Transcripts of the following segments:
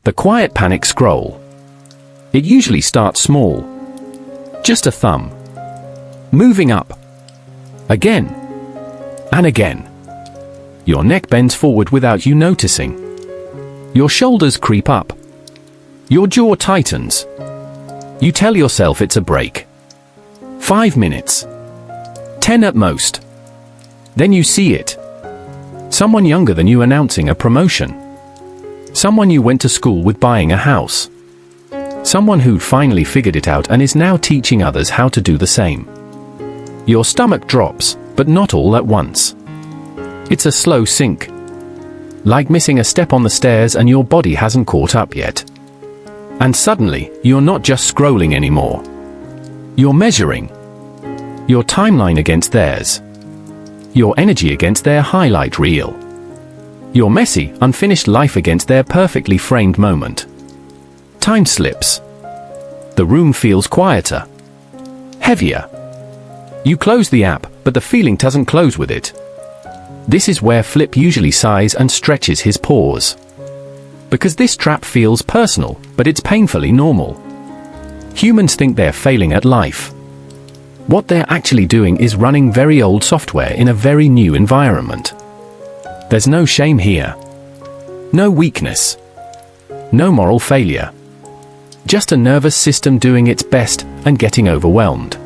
The quiet panic scroll. It usually starts small. Just a thumb. Moving up. Again. And again. Your neck bends forward without you noticing. Your shoulders creep up. Your jaw tightens. You tell yourself it's a break. 5 minutes. 10 at most. Then you see it. Someone younger than you announcing a promotion. Someone you went to school with buying a house. Someone who'd finally figured it out and is now teaching others how to do the same. Your stomach drops, but not all at once. It's a slow sink. Like missing a step on the stairs and your body hasn't caught up yet. And suddenly, you're not just scrolling anymore. You're measuring. Your timeline against theirs. Your energy against their highlight reel. Your messy, unfinished life against their perfectly framed moment. Time slips. The room feels quieter. Heavier. You close the app, but the feeling doesn't close with it. This is where Flip usually sighs and stretches his paws. Because this trap feels personal, but it's painfully normal. Humans think they're failing at life. What they're actually doing is running very old software in a very new environment. There's no shame here. No weakness. No moral failure. Just a nervous system doing its best and getting overwhelmed.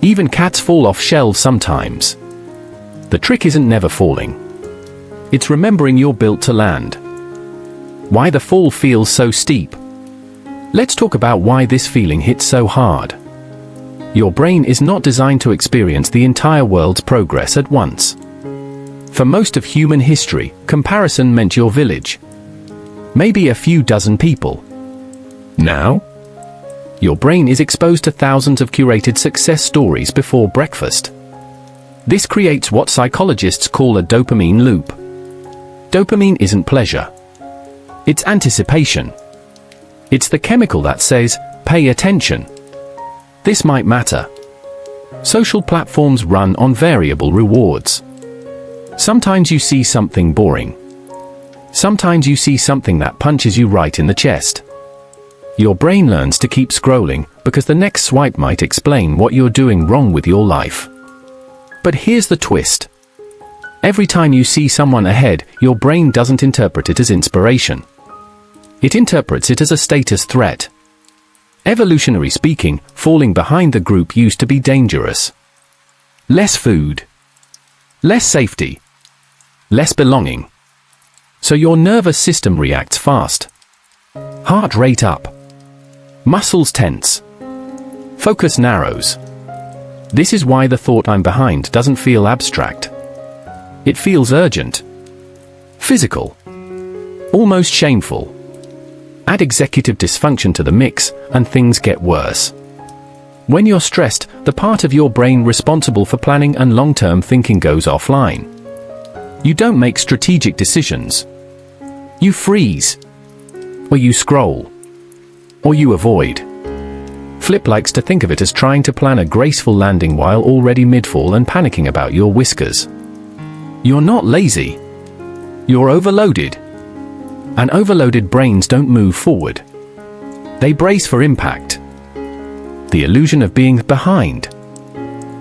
Even cats fall off shelves sometimes. The trick isn't never falling. It's remembering you're built to land. Why the fall feels so steep. Let's talk about why this feeling hits so hard. Your brain is not designed to experience the entire world's progress at once. For most of human history, comparison meant your village. Maybe a few dozen people. Now, your brain is exposed to thousands of curated success stories before breakfast. This creates what psychologists call a dopamine loop. Dopamine isn't pleasure. It's anticipation. It's the chemical that says, pay attention. This might matter. Social platforms run on variable rewards. Sometimes you see something boring. Sometimes you see something that punches you right in the chest. Your brain learns to keep scrolling because the next swipe might explain what you're doing wrong with your life. But here's the twist. Every time you see someone ahead, your brain doesn't interpret it as inspiration. It interprets it as a status threat. Evolutionary speaking, falling behind the group used to be dangerous. Less food. Less safety. Less belonging. So your nervous system reacts fast. Heart rate up. Muscles tense. Focus narrows. This is why the thought I'm behind doesn't feel abstract. It feels urgent. Physical. Almost shameful. Add executive dysfunction to the mix, and things get worse. When you're stressed, the part of your brain responsible for planning and long-term thinking goes offline. You don't make strategic decisions. You freeze. Or you scroll. Or you avoid. Flip likes to think of it as trying to plan a graceful landing while already mid-fall and panicking about your whiskers. You're not lazy. You're overloaded. And overloaded brains don't move forward. They brace for impact. The illusion of being behind.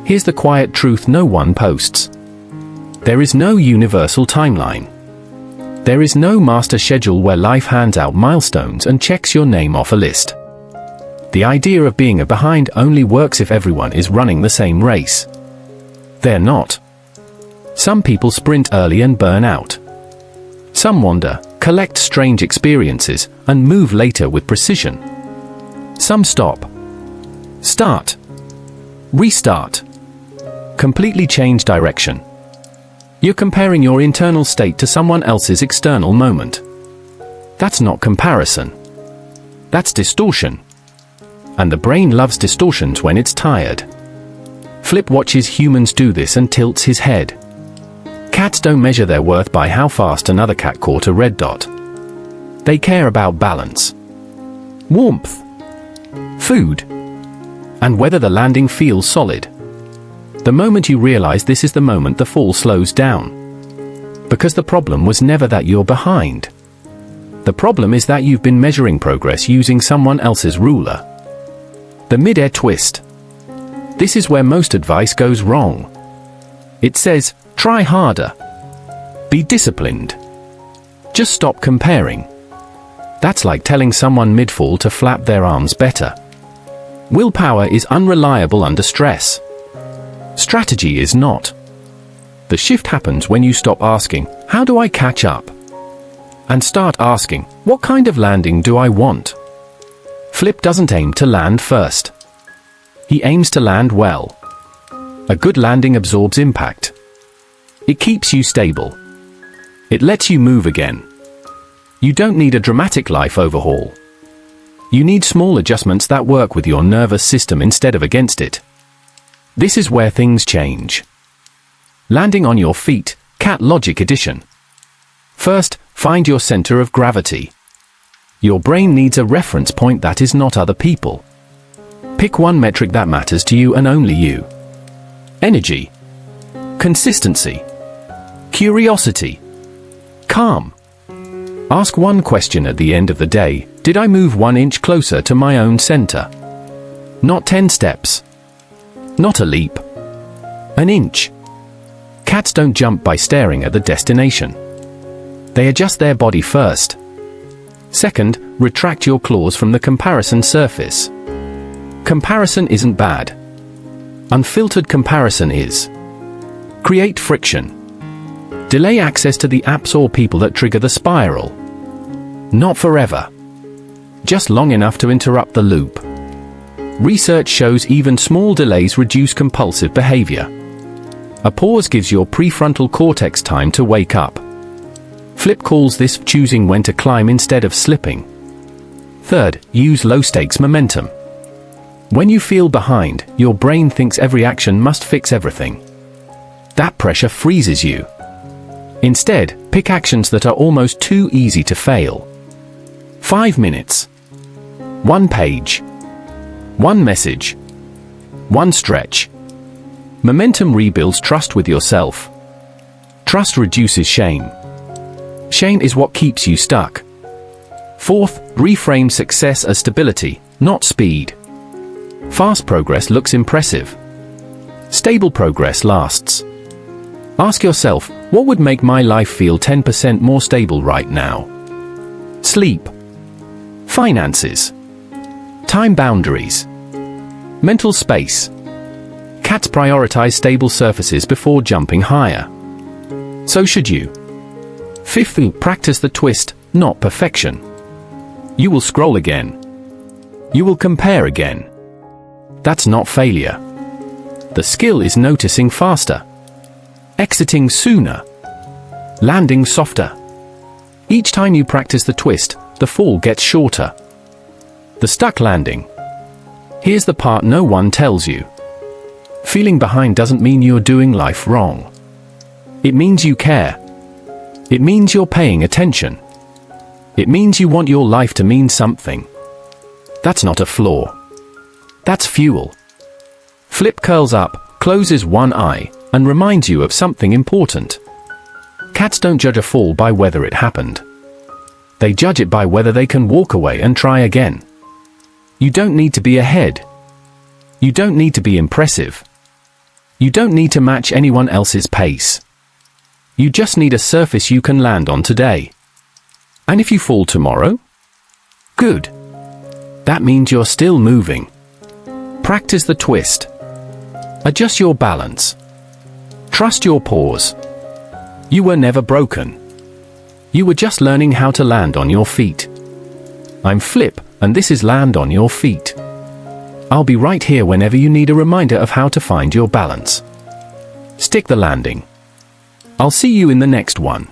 Here's the quiet truth no one posts. There is no universal timeline. There is no master schedule where life hands out milestones and checks your name off a list. The idea of being behind only works if everyone is running the same race. They're not. Some people sprint early and burn out. Some wander, collect strange experiences, and move later with precision. Some stop. Start. Restart. Completely change direction. You're comparing your internal state to someone else's external moment. That's not comparison. That's distortion. And the brain loves distortions when it's tired. Flip watches humans do this and tilts his head. Cats don't measure their worth by how fast another cat caught a red dot. They care about balance. Warmth. Food. And whether the landing feels solid. The moment you realize this is the moment the fall slows down. Because the problem was never that you're behind. The problem is that you've been measuring progress using someone else's ruler. The mid-air twist. This is where most advice goes wrong. It says, try harder. Be disciplined. Just stop comparing. That's like telling someone mid-fall to flap their arms better. Willpower is unreliable under stress. Strategy is not. The shift happens when you stop asking, how do I catch up? And start asking, what kind of landing do I want? Flip doesn't aim to land first. He aims to land well. A good landing absorbs impact. It keeps you stable. It lets you move again. You don't need a dramatic life overhaul. You need small adjustments that work with your nervous system instead of against it. This is where things change. Landing on your feet, Cat Logic Edition. First, find your center of gravity. Your brain needs a reference point that is not other people. Pick one metric that matters to you and only you. Energy. Consistency. Curiosity. Calm. Ask one question at the end of the day, did I move 1 inch closer to my own center? Not 10 steps. Not a leap. An inch. Cats don't jump by staring at the destination. They adjust their body first. Second, retract your claws from the comparison surface. Comparison isn't bad. Unfiltered comparison is. Create friction. Delay access to the apps or people that trigger the spiral. Not forever. Just long enough to interrupt the loop. Research shows even small delays reduce compulsive behavior. A pause gives your prefrontal cortex time to wake up. Flip calls this choosing when to climb instead of slipping. Third, use low-stakes momentum. When you feel behind, your brain thinks every action must fix everything. That pressure freezes you. Instead, pick actions that are almost too easy to fail. 5 minutes. 1 page. 1 message. 1 stretch. Momentum rebuilds trust with yourself. Trust reduces shame. Shame is what keeps you stuck. Fourth, reframe success as stability, not speed. Fast progress looks impressive. Stable progress lasts. Ask yourself, what would make my life feel 10% more stable right now? Sleep. Finances. Time boundaries. Mental space. Cats prioritize stable surfaces before jumping higher. So should you. Fifth, practice the twist, not perfection. You will scroll again. You will compare again. That's not failure. The skill is noticing faster. Exiting sooner. Landing softer. Each time you practice the twist, the fall gets shorter. The stuck landing. Here's the part no one tells you. Feeling behind doesn't mean you're doing life wrong. It means you care. It means you're paying attention. It means you want your life to mean something. That's not a flaw. That's fuel. Flip curls up, closes one eye, and reminds you of something important. Cats don't judge a fall by whether it happened. They judge it by whether they can walk away and try again. You don't need to be ahead. You don't need to be impressive. You don't need to match anyone else's pace. You just need a surface you can land on today. And if you fall tomorrow? Good. That means you're still moving. Practice the twist. Adjust your balance. Trust your pause. You were never broken. You were just learning how to land on your feet. I'm Flip, and this is Land on Your Feet. I'll be right here whenever you need a reminder of how to find your balance. Stick the landing. I'll see you in the next one.